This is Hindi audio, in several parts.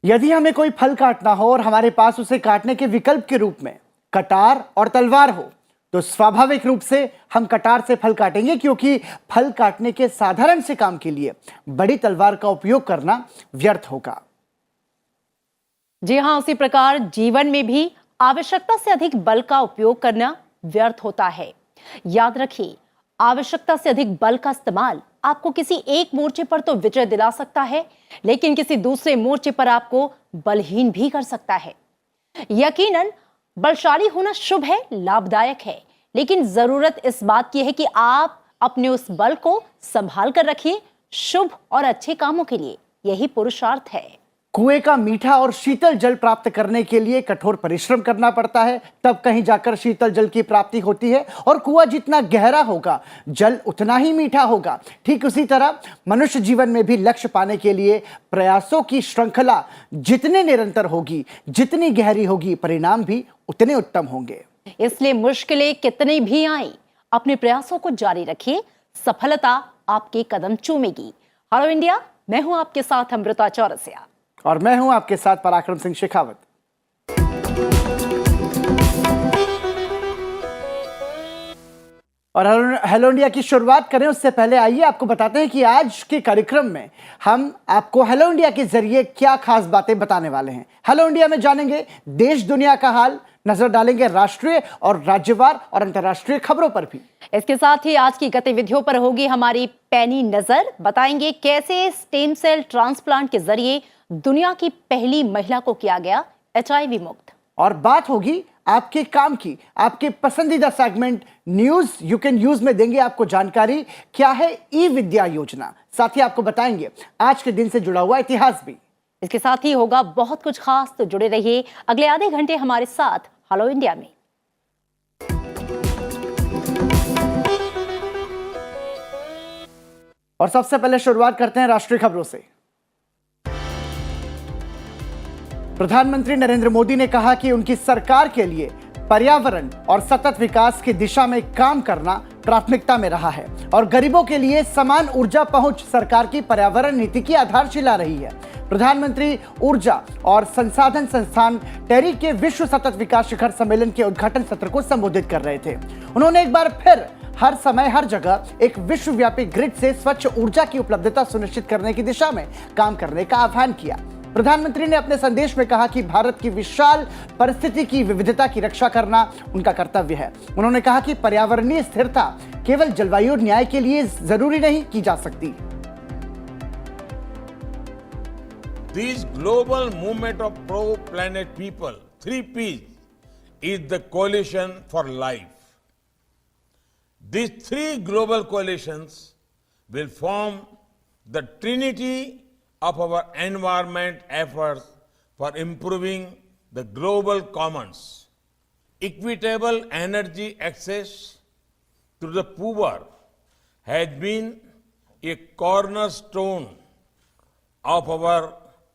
यदि हमें कोई फल काटना हो और हमारे पास उसे काटने के विकल्प के रूप में कटार और तलवार हो, तो स्वाभाविक रूप से हम कटार से फल काटेंगे, क्योंकि फल काटने के साधारण से काम के लिए बड़ी तलवार का उपयोग करना व्यर्थ होगा। जी हां, उसी प्रकार जीवन में भी आवश्यकता से अधिक बल का उपयोग करना व्यर्थ होता है। याद रखिए, आवश्यकता से अधिक बल का इस्तेमाल आपको किसी एक मोर्चे पर तो विजय दिला सकता है, लेकिन किसी दूसरे मोर्चे पर आपको बलहीन भी कर सकता है। यकीनन बलशाली होना शुभ है, लाभदायक है, लेकिन जरूरत इस बात की है कि आप अपने उस बल को संभाल कर रखिए, शुभ और अच्छे कामों के लिए। यही पुरुषार्थ है। कुएं का मीठा और शीतल जल प्राप्त करने के लिए कठोर परिश्रम करना पड़ता है, तब कहीं जाकर शीतल जल की प्राप्ति होती है। और कुआं जितना गहरा होगा, जल उतना ही मीठा होगा। ठीक उसी तरह मनुष्य जीवन में भी लक्ष्य पाने के लिए प्रयासों की श्रृंखला जितने निरंतर होगी, जितनी गहरी होगी, परिणाम भी उतने उत्तम होंगे। इसलिए मुश्किलें कितनी भी आए, अपने प्रयासों को जारी रखिए, सफलता आपके कदम चूमेगी। हेलो इंडिया, मैं हूं आपके साथ अमृता चौरसिया और मैं हूं आपके साथ पराक्रम सिंह शेखावत। और हेलो इंडिया की शुरुआत करें उससे पहले आइए आपको बताते हैं कि आज के कार्यक्रम में हम आपको हेलो इंडिया के जरिए क्या खास बातें बताने वाले हैं। हेलो इंडिया में जानेंगे देश दुनिया का हाल, नजर डालेंगे राष्ट्रीय और राज्यवार और अंतर्राष्ट्रीय खबरों पर भी। इसके साथ ही आज की गतिविधियों पर होगी हमारी पैनी नजर। बताएंगे कैसे स्टेम सेल ट्रांसप्लांट के जरिए दुनिया की पहली महिला को किया गया HIV मुक्त। और बात होगी आपके काम की, आपके पसंदीदा segment news you can use में देंगे आपको जानकारी क्या है ई-विद्या योजना। साथ ही आपको बताएंगे आज के दिन से जुड़ा हुआ इतिहास भी। इसके साथ ही होगा बहुत कुछ खास, तो जुड़े रहिए अगले आधे घंटे हमारे साथ हेलो इंडिया में। और सबसे पहले शुरुआत करते हैं राष्ट्रीय खबरों से। प्रधानमंत्री नरेंद्र मोदी ने कहा कि उनकी सरकार के लिए पर्यावरण और सतत विकास की दिशा में काम करना प्राथमिकता में रहा है और गरीबों के लिए समान ऊर्जा पहुंच सरकार की पर्यावरण नीति की आधारशिला रही है। प्रधानमंत्री ऊर्जा और संसाधन संस्थान टेरी के विश्व सतत विकास शिखर सम्मेलन के उद्घाटन सत्र को संबोधित कर रहे थे। उन्होंने एक बार फिर हर समय हर जगह एक विश्वव्यापी ग्रिड से स्वच्छ ऊर्जा की उपलब्धता सुनिश्चित करने की दिशा में काम करने का आह्वान किया। प्रधानमंत्री ने अपने संदेश में कहा कि भारत की विशाल परिस्थिति की विविधता की रक्षा करना उनका कर्तव्य है। उन्होंने कहा कि पर्यावरणीय स्थिरता केवल जलवायु न्याय के लिए जरूरी नहीं की जा सकती। This global movement of pro-planet people, 3Ps, is the coalition for life. These three global coalitions will form the trinity of our environment efforts for improving the global commons. Equitable energy access to the poor has been a cornerstone of our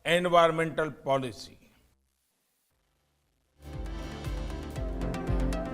environmental policy.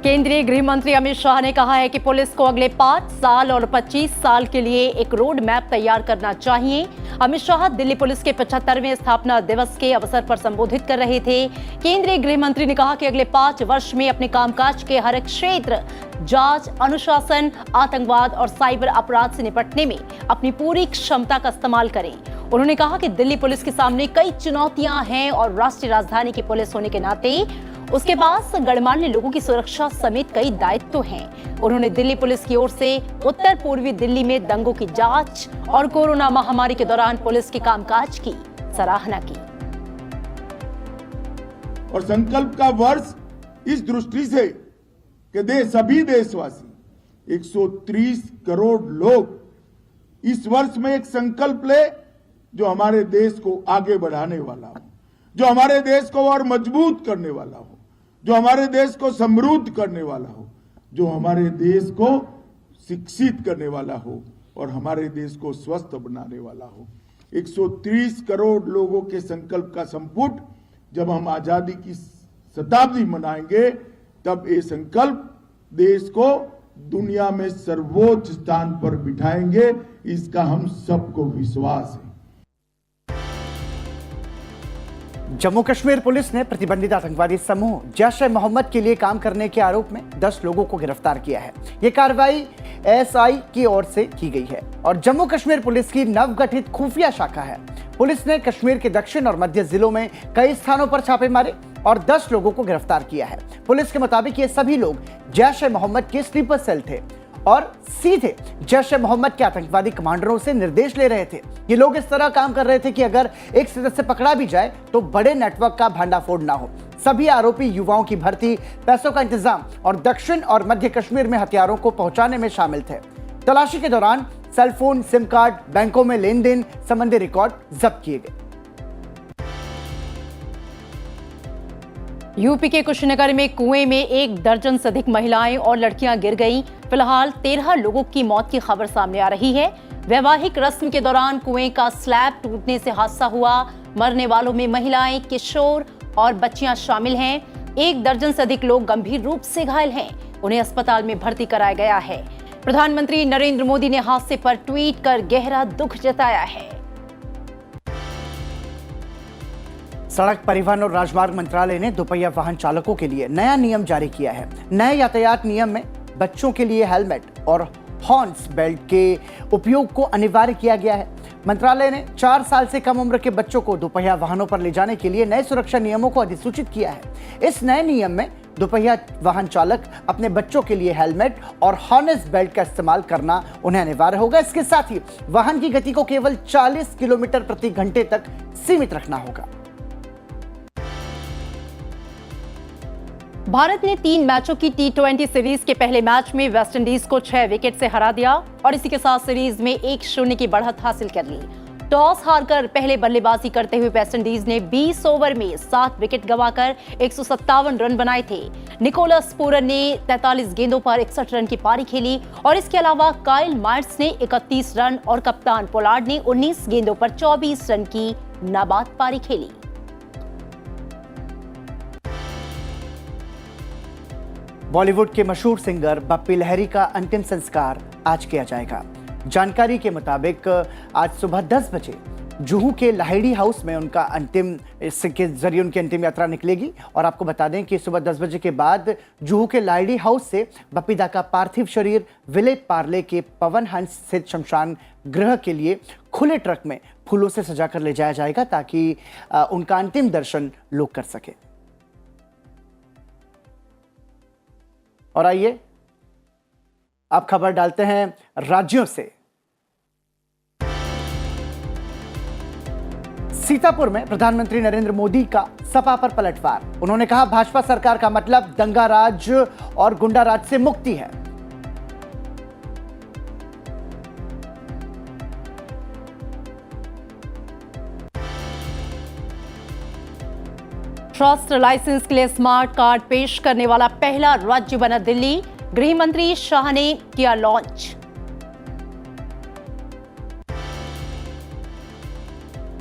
केंद्रीय गृह मंत्री अमित शाह ने कहा है कि पुलिस को अगले 5 साल और 25 साल के लिए एक रोड मैप तैयार करना चाहिए। अमित शाह दिल्ली पुलिस के 75वें स्थापना दिवस के अवसर पर संबोधित कर रहे थे। केंद्रीय गृह मंत्री ने कहा कि अगले 5 वर्ष में अपने कामकाज के हर एक क्षेत्र, जांच, अनुशासन, आतंकवाद और साइबर अपराध से निपटने में अपनी पूरी क्षमता का इस्तेमाल करें। उन्होंने कहा कि दिल्ली पुलिस के सामने कई चुनौतियां हैं और राष्ट्रीय राजधानी की पुलिस होने के नाते उसके पास गणमान्य लोगों की सुरक्षा समेत कई दायित्व हैं। उन्होंने दिल्ली पुलिस की ओर से उत्तर पूर्वी दिल्ली में दंगों की जांच और कोरोना महामारी के दौरान पुलिस के कामकाज की सराहना की। और संकल्प का वर्ष इस दृष्टि से कि सभी देशवासी 130 करोड़ लोग इस वर्ष में एक संकल्प ले जो हमारे देश को आगे बढ़ाने वाला हो, जो हमारे देश को और मजबूत करने वाला हो, जो हमारे देश को समृद्ध करने वाला हो, जो हमारे देश को शिक्षित करने वाला हो और हमारे देश को स्वस्थ बनाने वाला हो। 130 करोड़ लोगों के संकल्प का संपुट जब हम आजादी की शताब्दी मनाएंगे, तब ये संकल्प देश को दुनिया में सर्वोच्च स्थान पर बिठाएंगे, इसका हम सबको विश्वास है। जम्मू कश्मीर पुलिस ने प्रतिबंधित आतंकवादी समूह जैश ए मोहम्मद के लिए काम करने के आरोप में 10 लोगों को गिरफ्तार किया है। ये कार्रवाई एएसआई की ओर से की गई है और जम्मू कश्मीर पुलिस की नवगठित खुफिया शाखा है। पुलिस ने कश्मीर के दक्षिण और मध्य जिलों में कई स्थानों पर छापे मारे और 10 लोगों को गिरफ्तार किया है। पुलिस के मुताबिक ये सभी लोग जैश ए मोहम्मद के स्लीपर सेल थे और सीधे जैश ए मोहम्मद के आतंकवादी कमांडरों से निर्देश ले रहे थे। ये लोग इस तरह काम कर रहे थे कि अगर एक सदस्य पकड़ा भी जाए तो बड़े नेटवर्क का भंडाफोड़ ना हो। सभी आरोपी युवाओं की भर्ती, पैसों का इंतजाम और दक्षिण और मध्य कश्मीर में हथियारों को पहुंचाने में शामिल थे। तलाशी के दौरान सेलफोन, सिम कार्ड, बैंकों में लेन देन संबंधी रिकॉर्ड जब्त किए गए। यूपी के कुशीनगर में कुएं में 1 दर्जन से अधिक महिलाएं और लड़कियां गिर गईं। फिलहाल 13 लोगों की मौत की खबर सामने आ रही है। वैवाहिक रस्म के दौरान कुएं का स्लैब टूटने से हादसा हुआ। मरने वालों में महिलाएं, किशोर और बच्चियां शामिल हैं। 1 दर्जन से अधिक लोग गंभीर रूप से घायल हैं। उन्हें अस्पताल में भर्ती कराया गया है। प्रधानमंत्री नरेंद्र मोदी ने हादसे पर ट्वीट कर गहरा दुख जताया है। सड़क परिवहन और राजमार्ग मंत्रालय ने दोपहिया वाहन चालकों के लिए नया नियम जारी किया है। नए यातायात नियम में बच्चों के लिए हेलमेट और हॉर्न्स बेल्ट के उपयोग को अनिवार्य किया गया है। मंत्रालय ने 4 साल से कम उम्र के बच्चों को दोपहिया वाहनों पर ले जाने के लिए नए सुरक्षा नियमों को अधिसूचित किया है। इस नए नियम में दोपहिया वाहन चालक अपने बच्चों के लिए हेलमेट और हार्नेस बेल्ट का इस्तेमाल करना उन्हें अनिवार्य होगा। इसके साथ ही वाहन की गति को केवल 40 किलोमीटर प्रति घंटे तक सीमित रखना होगा। भारत ने 3 मैचों की T20 सीरीज के पहले मैच में वेस्टइंडीज को 6 विकेट से हरा दिया और इसी के साथ सीरीज में 1-0 की बढ़त हासिल कर ली। टॉस हारकर पहले बल्लेबाजी करते हुए वेस्टइंडीज ने 20 ओवर में 7 विकेट गंवाकर 157 रन बनाए थे। निकोलस पूरन ने 43 गेंदों पर 61 रन की पारी खेली और इसके अलावा काइल मार्ट्स ने 31 रन और कप्तान पोलार्ड ने 19 गेंदों पर 24 रन की नाबाद पारी खेली। बॉलीवुड के मशहूर सिंगर बप्पी लहरी का अंतिम संस्कार आज किया जाएगा। जानकारी के मुताबिक आज सुबह 10 बजे जुहू के लाहिड़ी हाउस में उनका के जरिए उनकी अंतिम यात्रा निकलेगी। और आपको बता दें कि सुबह 10 बजे के बाद जुहू के लाहिड़ी हाउस से बप्पी दा का पार्थिव शरीर विले पार्ले के पवन हंस स्थित शमशान गृह के लिए खुले ट्रक में फूलों से सजाकर ले जाया जाएगा ताकि उनका अंतिम दर्शन लोग कर सके। और आइए अब खबर डालते हैं राज्यों से। सीतापुर में प्रधानमंत्री नरेंद्र मोदी का सपा पर पलटवार। उन्होंने कहा भाजपा सरकार का मतलब दंगा राज और गुंडा राज से मुक्ति है। ट्रस्ट लाइसेंस के लिए स्मार्ट कार्ड पेश करने वाला पहला राज्य बना दिल्ली। गृह मंत्री शाह ने किया लॉन्च।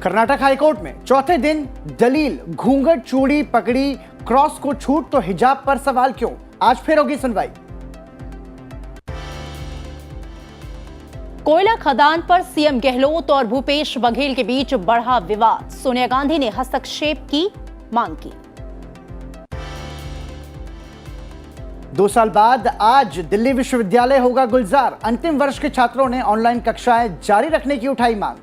कर्नाटक हाईकोर्ट में चौथे दिन दलील घूंघट, चूड़ी, पगड़ी, क्रॉस को छूट तो हिजाब पर सवाल क्यों? आज फिर होगी सुनवाई। कोयला खदान पर सीएम गहलोत और भूपेश बघेल के बीच बढ़ा विवाद। सोनिया गांधी ने हस्तक्षेप की मांग की। 2 साल बाद आज दिल्ली विश्वविद्यालय होगा गुलजार। अंतिम वर्ष के छात्रों ने ऑनलाइन कक्षाएं जारी रखने की उठाई मांग।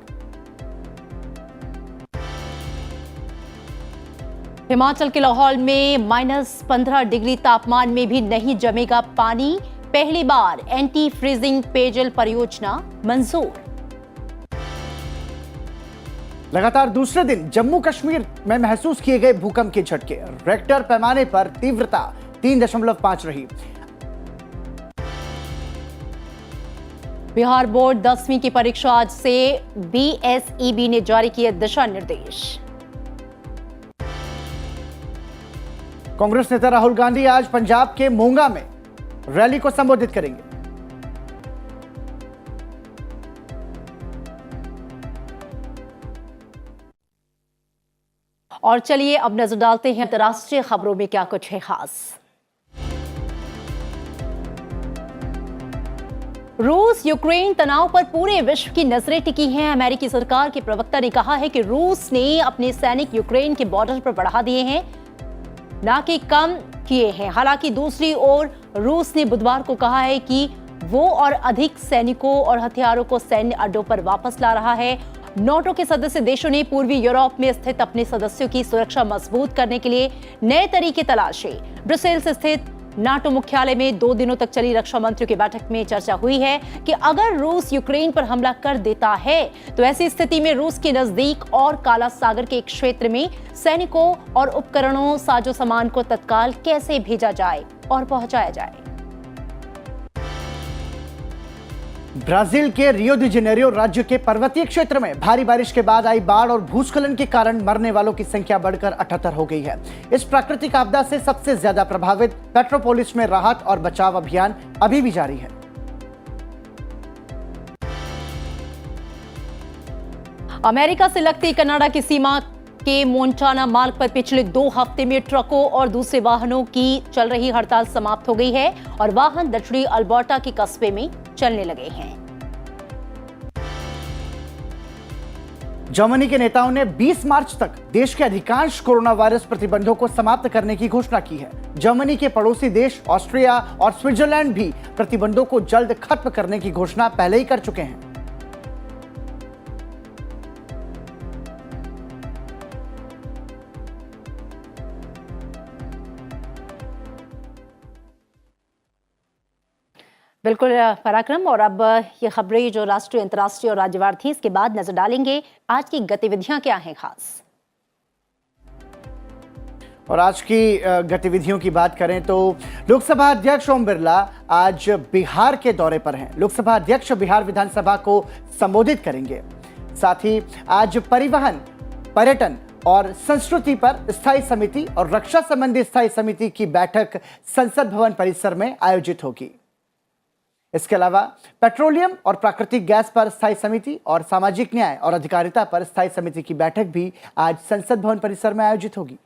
हिमाचल के लाहौल में -15 डिग्री तापमान में भी नहीं जमेगा पानी। पहली बार एंटी फ्रीजिंग पेयजल परियोजना मंजूर। लगातार दूसरे दिन जम्मू कश्मीर में महसूस किए गए भूकंप के झटके। रेक्टर पैमाने पर तीव्रता 3.5 रही। बिहार बोर्ड 10वीं की परीक्षा आज से। BSEB ने जारी किए दिशा निर्देश। कांग्रेस नेता राहुल गांधी आज पंजाब के मोंगा में रैली को संबोधित करेंगे। और चलिए अब नजर डालते हैं अंतर्राष्ट्रीय खबरों में क्या कुछ है खास। रूस यूक्रेन तनाव पर पूरे विश्व की नजरें टिकी हैं। अमेरिकी सरकार के प्रवक्ता ने कहा है कि रूस ने अपने सैनिक यूक्रेन के बॉर्डर पर बढ़ा दिए हैं, ना कि कम किए हैं। हालांकि दूसरी ओर रूस ने बुधवार को कहा है कि वो और अधिक सैनिकों और हथियारों को सैन्य अड्डों पर वापस ला रहा है। नाटो के सदस्य देशों ने पूर्वी यूरोप में स्थित अपने सदस्यों की सुरक्षा मजबूत करने के लिए नए तरीके तलाशे। ब्रसेल्स स्थित नाटो मुख्यालय में 2 दिनों तक चली रक्षा मंत्रियों की बैठक में चर्चा हुई है कि अगर रूस यूक्रेन पर हमला कर देता है तो ऐसी स्थिति में रूस के नजदीक और काला सागर के एक क्षेत्र में सैनिकों और उपकरणों साजो सामान को तत्काल कैसे भेजा जाए और पहुंचाया जाए। ब्राजील के रियो डी जेनेरियो राज्य के पर्वतीय क्षेत्र में भारी बारिश के बाद आई बाढ़ और भूस्खलन के कारण मरने वालों की संख्या बढ़कर 78 हो गई है। इस प्राकृतिक आपदा से सबसे ज्यादा प्रभावित पेट्रोपोलिस में राहत और बचाव अभियान अभी भी जारी है। अमेरिका से लगती कनाडा की सीमा के मोंटाना मार्ग पर पिछले 2 हफ्ते में ट्रकों और दूसरे वाहनों की चल रही हड़ताल समाप्त हो गई है और वाहन दक्षिणी अल्बर्टा के कस्बे में चलने लगे हैं। जर्मनी के नेताओं ने 20 मार्च तक देश के अधिकांश कोरोना वायरस प्रतिबंधों को समाप्त करने की घोषणा की है। जर्मनी के पड़ोसी देश ऑस्ट्रिया और स्विट्जरलैंड भी प्रतिबंधों को जल्द खत्म करने की घोषणा पहले ही कर चुके हैं। बिल्कुल पराक्रम। और अब ये खबरें जो राष्ट्रीय, अंतर्राष्ट्रीय और राज्यवार थी, इसके बाद नजर डालेंगे आज की गतिविधियां क्या हैं खास। और आज की गतिविधियों की बात करें तो लोकसभा अध्यक्ष ओम बिरला आज बिहार के दौरे पर हैं। लोकसभा अध्यक्ष बिहार विधानसभा को संबोधित करेंगे। साथ ही आज परिवहन, पर्यटन और संस्कृति पर स्थायी समिति और रक्षा संबंधी स्थायी समिति की बैठक संसद भवन परिसर में आयोजित होगी। इसके अलावा पेट्रोलियम और प्राकृतिक गैस पर स्थायी समिति और सामाजिक न्याय और अधिकारिता पर स्थायी समिति की बैठक भी आज संसद भवन परिसर में आयोजित होगी।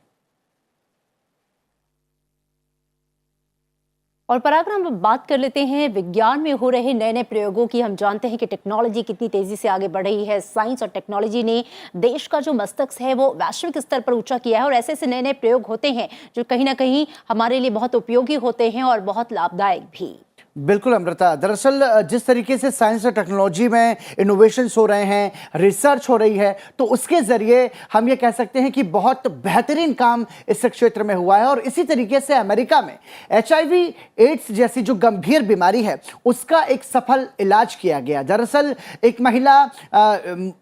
और पराक्रम, बात कर लेते हैं विज्ञान में हो रहे नए नए प्रयोगों की। हम जानते हैं कि टेक्नोलॉजी कितनी तेजी से आगे बढ़ रही है। साइंस और टेक्नोलॉजी ने देश का जो मस्तक है वो वैश्विक स्तर पर ऊंचा किया है और ऐसे ऐसे नए नए प्रयोग होते हैं जो कहीं ना कहीं हमारे लिए बहुत उपयोगी होते हैं और बहुत लाभदायक भी। बिल्कुल अमृता, दरअसल जिस तरीके से साइंस और टेक्नोलॉजी में इनोवेशंस हो रहे हैं, रिसर्च हो रही है, तो उसके जरिए हम ये कह सकते हैं कि बहुत बेहतरीन काम इस क्षेत्र में हुआ है। और इसी तरीके से अमेरिका में HIV एड्स जैसी जो गंभीर बीमारी है उसका एक सफल इलाज किया गया। दरअसल एक महिला,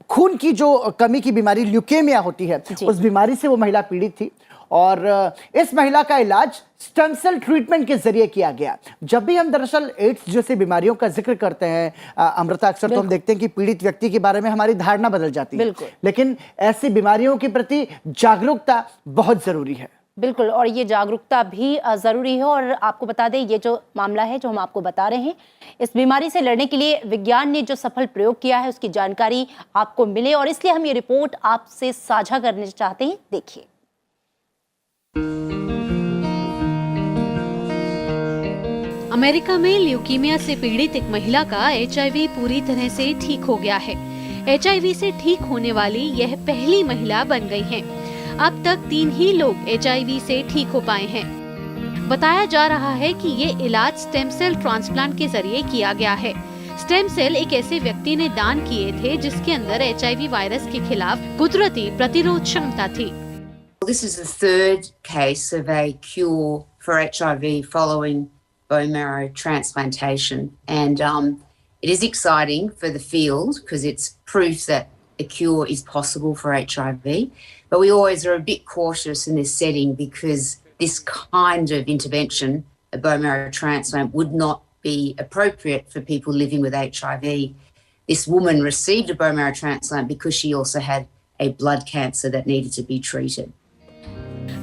खून की जो कमी की बीमारी ल्यूकेमिया होती है, उस बीमारी से वो महिला पीड़ित थी और इस महिला का इलाज स्टेम सेल ट्रीटमेंट के जरिए किया गया। जब भी हम दरअसल एड्स जैसी बीमारियों का जिक्र करते हैं अमृता, अक्सर तो हम देखते हैं कि पीड़ित व्यक्ति के बारे में हमारी धारणा बदल जाती है, लेकिन ऐसी बीमारियों के प्रति जागरूकता बहुत जरूरी है। बिल्कुल, और ये जागरूकता भी जरूरी है। और आपको बता दें, ये जो मामला है जो हम आपको बता रहे हैं, इस बीमारी से लड़ने के लिए विज्ञान ने जो सफल प्रयोग किया है उसकी जानकारी आपको मिले और इसलिए हम ये रिपोर्ट आपसे साझा करना चाहते हैं। देखिए। अमेरिका में ल्यूकीमिया से पीड़ित एक महिला का HIV पूरी तरह से ठीक हो गया है। HIV से ठीक होने वाली यह पहली महिला बन गई है। अब तक 3 ही लोग HIV से ठीक हो पाए हैं। बताया जा रहा है कि ये इलाज स्टेम सेल ट्रांसप्लांट के जरिए किया गया है। स्टेम सेल एक ऐसे व्यक्ति ने दान किए थे जिसके अंदर HIV वायरस के खिलाफ कुदरती प्रतिरोध क्षमता थी। This is the 3rd case of a cure for HIV following bone marrow transplantation, and it is exciting for the field because it's proof that a cure is possible for HIV, but we always are a bit cautious in this setting because this kind of intervention, a bone marrow transplant, would not be appropriate for people living with HIV. This woman received a bone marrow transplant because she also had a blood cancer that needed to be treated.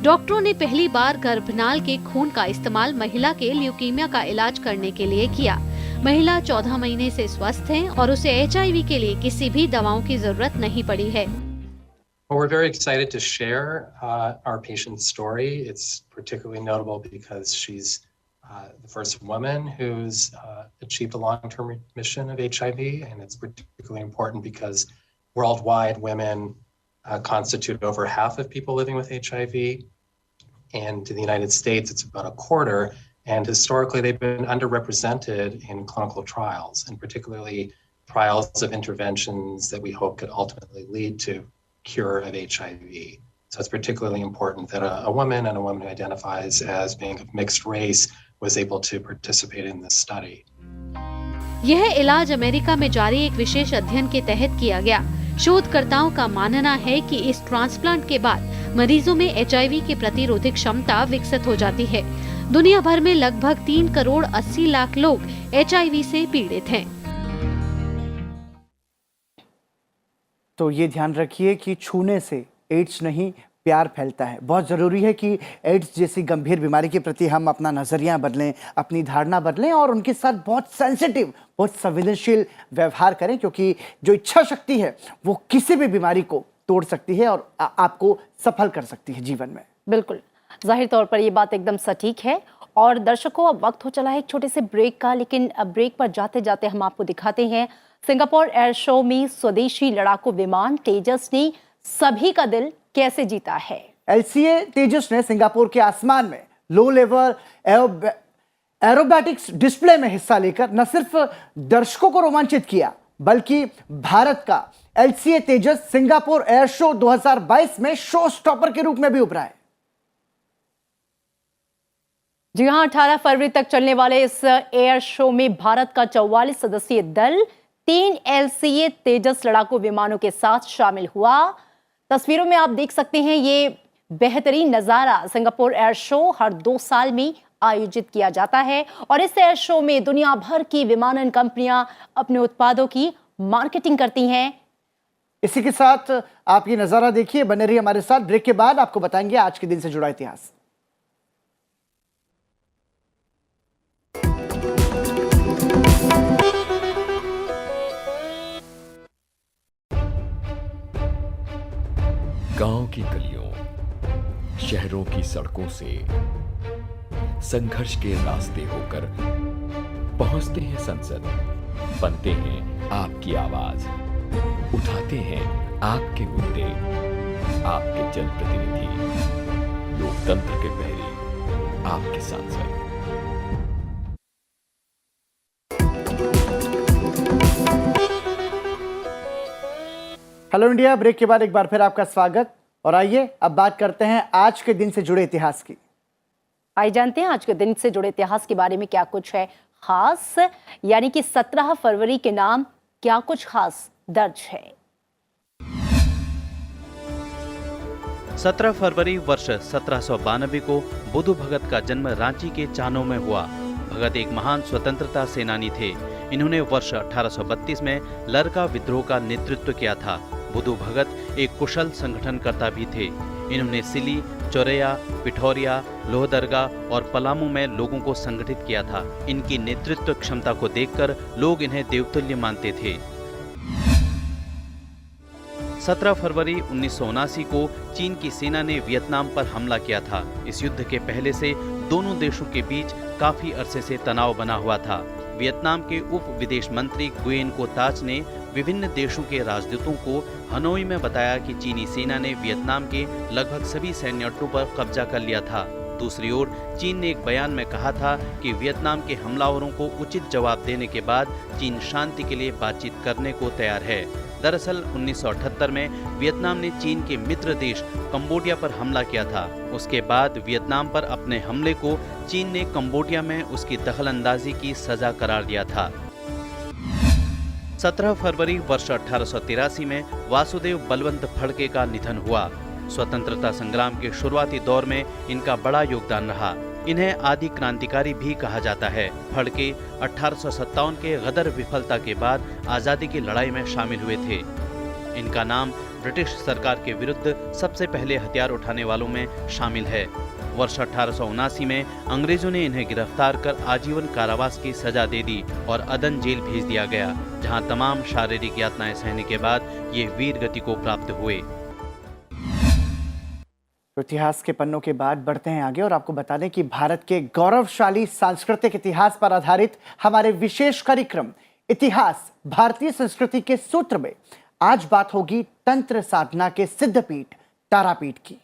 डॉक्टरों ने पहली बार गर्भनाल के खून का इस्तेमाल महिला के ल्यूकीमिया का इलाज करने के लिए किया। महिला 14 महीने से स्वस्थ है और उसे HIV के लिए किसी भी दवाओं की जरूरत नहीं पड़ी है। We're very excited to share our patient's story. It's particularly notable because she's the first woman who's achieved a long-term remission of HIV, and it's particularly important because worldwide women constitute over half of people living with HIV, and in the United States it's about a quarter, and historically they've been underrepresented in clinical trials, and particularly trials of interventions that we hope could ultimately lead to cure of HIV. So it's particularly important that a woman and a woman who identifies as being of mixed race was able to participate in this study. यह इलाज अमेरिका में जारी एक विशेष अध्ययन के तहत किया गया। शोधकर्ताओं का मानना है कि इस ट्रांसप्लांट के बाद मरीजों में HIV की प्रतिरोधक क्षमता विकसित हो जाती है। दुनिया भर में लगभग 3 करोड़ 80 लाख लोग HIV से पीड़ित हैं। तो ये ध्यान रखिए कि छूने से एड्स नहीं, प्यार फैलता है। बहुत ज़रूरी है कि एड्स जैसी गंभीर बीमारी के प्रति हम अपना नज़रिया बदलें, अपनी धारणा बदलें और उनके साथ बहुत सेंसिटिव, बहुत संवेदनशील व्यवहार करें, क्योंकि जो इच्छा शक्ति है वो किसी भी बीमारी को तोड़ सकती है और आपको सफल कर सकती है जीवन में। बिल्कुल, जाहिर तौर पर ये बात एकदम सटीक है। और दर्शकों, अब वक्त हो चला है एक छोटे से ब्रेक का, लेकिन अब ब्रेक पर जाते जाते हम आपको दिखाते हैं सिंगापुर एयर शो में स्वदेशी लड़ाकू विमान तेजस ने सभी का दिल कैसे जीता है। LCA तेजस ने सिंगापुर के आसमान में लो लेवल एरोबैटिक्स डिस्प्ले में हिस्सा लेकर न सिर्फ दर्शकों को रोमांचित किया, बल्कि भारत का LCA तेजस सिंगापुर एयर शो 2022 में शो स्टॉपर के रूप में भी उभरा है। जी हां, 18 फरवरी तक चलने वाले इस एयर शो में भारत का 44 सदस्यीय दल 3 LCA तेजस लड़ाकू विमानों के साथ शामिल हुआ। तस्वीरों में आप देख सकते हैं ये बेहतरीन नजारा। सिंगापुर एयर शो हर 2 साल में आयोजित किया जाता है और इस एयर शो में दुनिया भर की विमानन कंपनियां अपने उत्पादों की मार्केटिंग करती हैं। इसी के साथ आप ये नजारा देखिए, बने रहिए हमारे साथ। ब्रेक के बाद आपको बताएंगे आज के दिन से जुड़ा इतिहास। गांव की गलियों, शहरों की सड़कों से संघर्ष के रास्ते होकर पहुंचते हैं संसद, बनते हैं आपकी आवाज, उठाते हैं आपके मुद्दे, आपके जनप्रतिनिधि, लोकतंत्र के प्रहरी, आपके सांसद। हेलो इंडिया, ब्रेक के बाद एक बार फिर आपका स्वागत। और आइए अब बात करते हैं आज के दिन से जुड़े इतिहास की। आइए जानते हैं आज के दिन से जुड़े इतिहास के बारे में क्या कुछ है खास, यानी कि 17 फरवरी के नाम क्या कुछ खास दर्ज है। 17 फरवरी वर्ष 1792 को बुधु भगत का जन्म रांची के चानो में हुआ। भगत एक महान स्वतंत्रता सेनानी थे। इन्होंने वर्ष 1832 में लरका विद्रोह का नेतृत्व किया था। बुधु भगत एक कुशल संगठनकर्ता भी थे। इन्होंने सिली, चौरैया, पिठौरिया, लोहदरगा और पलामू में लोगों को संगठित किया था। इनकी नेतृत्व क्षमता को देखकर लोग इन्हें देवतुल्य मानते थे। 17 फरवरी 1979 को चीन की सेना ने वियतनाम पर हमला किया था। इस युद्ध के पहले से दोनों देशों के बीच काफी अरसे से तनाव बना हुआ था। वियतनाम के उप विदेश मंत्री गुयेन को ताज ने विभिन्न देशों के राजदूतों को हनोई में बताया कि चीनी सेना ने वियतनाम के लगभग सभी सैन्य अड्डों पर कब्जा कर लिया था। दूसरी ओर चीन ने एक बयान में कहा था कि वियतनाम के हमलावरों को उचित जवाब देने के बाद चीन शांति के लिए बातचीत करने को तैयार है। दरअसल 1978 में वियतनाम ने चीन के मित्र देश कंबोडिया पर हमला किया था। उसके बाद वियतनाम पर अपने हमले को चीन ने कंबोडिया में उसकी दखलंदाजी की सजा करार दिया था। 17 फरवरी वर्ष 1883 में वासुदेव बलवंत फड़के का निधन हुआ। स्वतंत्रता संग्राम के शुरुआती दौर में इनका बड़ा योगदान रहा। इन्हें आदि क्रांतिकारी भी कहा जाता है। फड़के 1857 के गदर विफलता के बाद आजादी की लड़ाई में शामिल हुए थे। इनका नाम ब्रिटिश सरकार के विरुद्ध सबसे पहले हथियार उठाने वालों में शामिल है। वर्ष 1879 में अंग्रेजों ने इन्हें गिरफ्तार कर आजीवन कारावास की सजा दे दी और अदन जेल भेज दिया गया, जहां तमाम शारीरिक यातनाएं सहने के बाद ये वीर गति को प्राप्त हुए। तो इतिहास के पन्नों के बाद बढ़ते हैं आगे और आपको बता दें कि भारत के गौरवशाली सांस्कृतिक इतिहास पर आधारित हमारे विशेष कार्यक्रम इतिहास भारतीय संस्कृति के सूत्र में आज बात होगी तंत्र साधना के सिद्धपीठ तारापीठ की।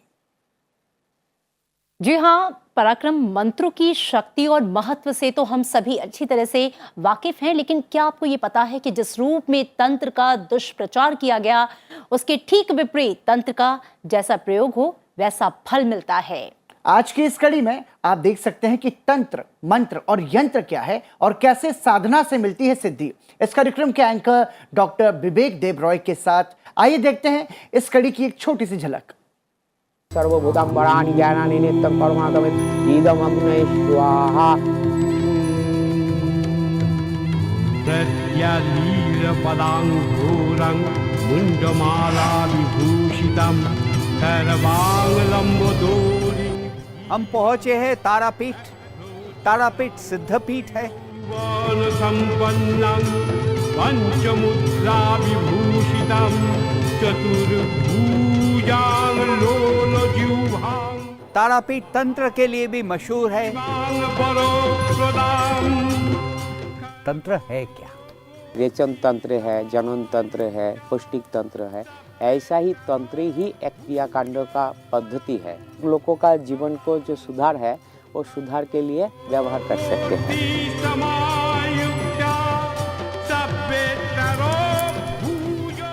जी हाँ, पराक्रम मंत्रों की शक्ति और महत्व से तो हम सभी अच्छी तरह से वाकिफ हैं, लेकिन क्या आपको ये पता है कि जिस रूप में तंत्र का दुष्प्रचार किया गया, उसके ठीक विपरीत तंत्र का जैसा प्रयोग हो वैसा फल मिलता है। आज की इस कड़ी में आप देख सकते हैं कि तंत्र, मंत्र और यंत्र क्या है और कैसे साधना से मिलती है सिद्धि। इस कार्यक्रम के एंकर डॉक्टर विवेक देव रॉय के साथ आइए देखते हैं इस कड़ी की एक छोटी सी झलक। सर्वभूतं वराणि ज्ञानानि नित्यं परमागमित इदमग्ने स्वाहा प्रत्यलीलपदाङ्घोरं मुण्डमाला विभूषितं सर्वाङ्गलम्बोदरी। हम पहुंचे हैं तारापीठ। तारापीठ सिद्धपीठ है। सम्पन्नं पंचमुद्रा विभूषितं चतुर्भुजां लोलजिह्वां। तारापीठ तंत्र के लिए भी मशहूर है। तंत्र है क्या? रेचन तंत्र है, जनन तंत्र है, पौष्टिक तंत्र है। ऐसा ही तंत्र ही एक क्रियाकांड का पद्धति है। लोगों का जीवन को जो सुधार है वो सुधार के लिए व्यवहार कर सकते हैं।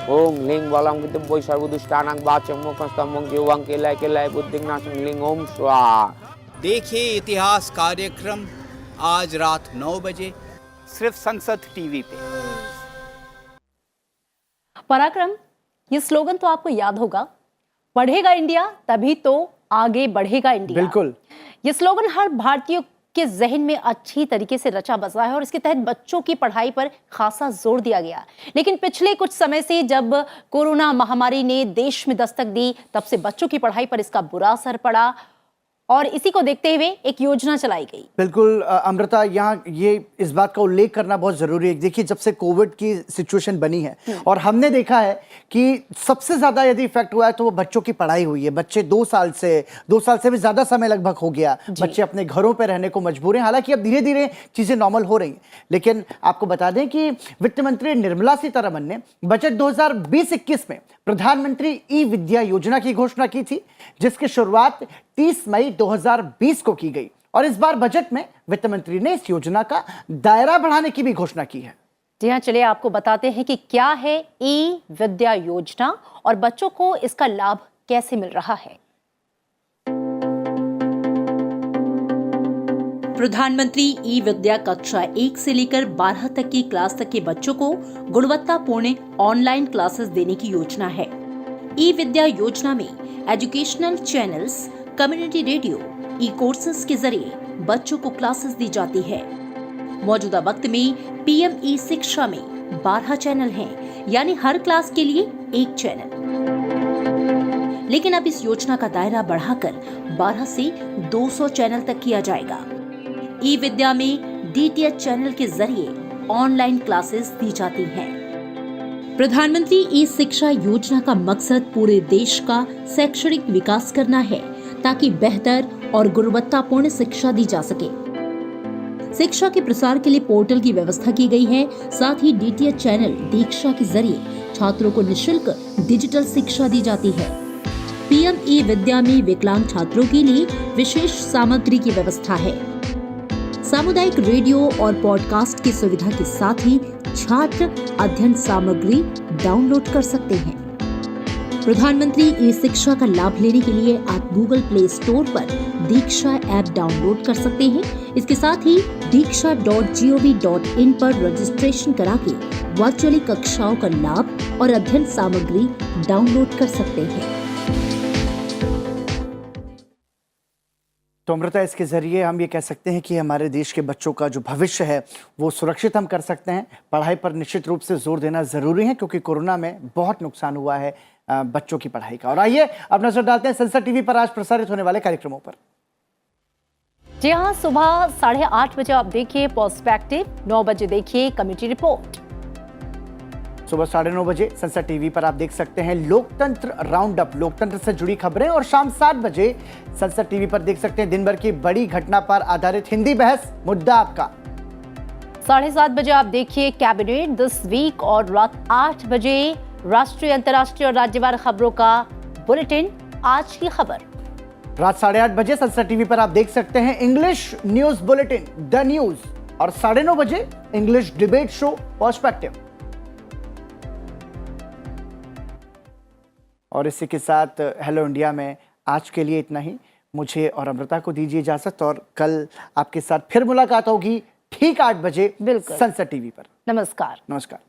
ओम लिंग बलम विद्युत सर्वदुष्टानां वाचं मोक्षस्तमं जीवं केलाय बुद्धिनाशं लिंग ओम स्वाहा। देखिए इतिहास कार्यक्रम आज रात 9 बजे सिर्फ संसद टीवी पे। पराक्रम, ये स्लोगन तो आपको याद होगा, पढ़ेगा इंडिया तभी तो आगे बढ़ेगा इंडिया। बिल्कुल, ये स्लोगन हर भारतीय के जहन में अच्छी तरीके से रचा बसा है और इसके तहत बच्चों की पढ़ाई पर खासा जोर दिया गया। लेकिन पिछले कुछ समय से जब कोरोना महामारी ने देश में दस्तक दी, तब से बच्चों की पढ़ाई पर इसका बुरा असर पड़ा और इसी को देखते हुए एक योजना चलाई गई। बिल्कुल अमृता, यहाँ ये इस बात का उल्लेख करना बहुत जरूरी है। देखिए, जब से कोविड की सिचुएशन बनी है और हमने देखा है कि सबसे ज्यादा यदि इफेक्ट हुआ है तो वो बच्चों की पढ़ाई हुई है। बच्चे 2 साल से भी ज्यादा समय लगभग हो गया, बच्चे अपने घरों पे रहने को मजबूर हैं। हालांकि अब धीरे धीरे चीजें नॉर्मल हो रही हैं, लेकिन आपको बता दें कि वित्त मंत्री निर्मला सीतारमण ने बजट 2020-21 में प्रधानमंत्री ई विद्या योजना की घोषणा की थी, जिसकी शुरुआत 30 मई 2020 को की गई। और इस बार बजट में वित्त मंत्री ने इस योजना का दायरा बढ़ाने की भी घोषणा की है। जी हाँ, चलिए आपको बताते हैं कि क्या है ई विद्या योजना और बच्चों को इसका लाभ कैसे मिल रहा है। प्रधानमंत्री ई विद्या कक्षा 1 से लेकर 12 तक की क्लास तक के बच्चों को गुणवत्तापूर्ण ऑनलाइन क्लासेस देने की योजना है। ई विद्या योजना में एजुकेशनल चैनल्स, कम्युनिटी रेडियो, ई कोर्सेज के जरिए बच्चों को क्लासेस दी जाती है। मौजूदा वक्त में पीएम ई शिक्षा में 12 चैनल हैं, यानी हर क्लास के लिए एक चैनल। लेकिन अब इस योजना का दायरा बढ़ाकर 12 से 200 चैनल तक किया जाएगा। ई विद्या में डीटीएच चैनल के जरिए ऑनलाइन क्लासेस दी जाती हैं। प्रधानमंत्री ई शिक्षा योजना का मकसद पूरे देश का शैक्षणिक विकास करना है, ताकि बेहतर और गुणवत्तापूर्ण शिक्षा दी जा सके। शिक्षा के प्रसार के लिए पोर्टल की व्यवस्था की गई है। साथ ही डीटीएच चैनल दीक्षा के जरिए छात्रों को निशुल्क डिजिटल शिक्षा दी जाती है। पीएम ई विद्या में विकलांग छात्रों के लिए विशेष सामग्री की व्यवस्था है। सामुदायिक रेडियो और पॉडकास्ट की सुविधा के साथ ही छात्र अध्ययन सामग्री डाउनलोड कर सकते हैं। प्रधानमंत्री ई शिक्षा का लाभ लेने के लिए आप गूगल प्ले स्टोर पर दीक्षा ऐप डाउनलोड कर सकते हैं। इसके साथ ही diksha.gov.in पर रजिस्ट्रेशन करा के वर्चुअली कक्षाओं का लाभ और अध्ययन सामग्री डाउनलोड कर सकते हैं। तो अमृता, इसके जरिए हम ये कह सकते हैं कि हमारे देश के बच्चों का जो भविष्य है वो सुरक्षित हम कर सकते हैं। पढ़ाई पर निश्चित रूप से जोर देना जरूरी है, क्योंकि कोरोना में बहुत नुकसान हुआ है बच्चों की पढ़ाई का। और आइए अब नजर डालते हैं संसद टीवी पर आज प्रसारित होने वाले कार्यक्रमों पर। जी हाँ, सुबह 8:30 बजे आप देखिए पर्सपेक्टिव, 9 बजे देखिए कमेटी रिपोर्ट। सुबह 9:30 बजे संसद टीवी पर आप देख सकते हैं लोकतंत्र राउंड अप, लोकतंत्र से जुड़ी खबरें। और शाम 7 बजे संसद टीवी पर देख सकते हैं दिन भर की बड़ी घटना पर आधारित हिंदी बहस, मुद्दा आपका। 7:30 बजे आप देखिए कैबिनेट दिस वीक, और रात 8 बजे राष्ट्रीय, अंतर्राष्ट्रीय और राज्यवार खबरों का बुलेटिन आज की खबर। रात 8:30 बजे संसद टीवी पर आप देख सकते हैं English news bulletin the news, और 9:30 बजे इंग्लिश डिबेट शो पर्सपेक्टिव। और इसी के साथ हेलो इंडिया में आज के लिए इतना ही। मुझे और अमृता को दीजिए इजाजत, और कल आपके साथ फिर मुलाकात होगी ठीक 8 बजे बिल्कुल संसद टीवी पर। नमस्कार। नमस्कार।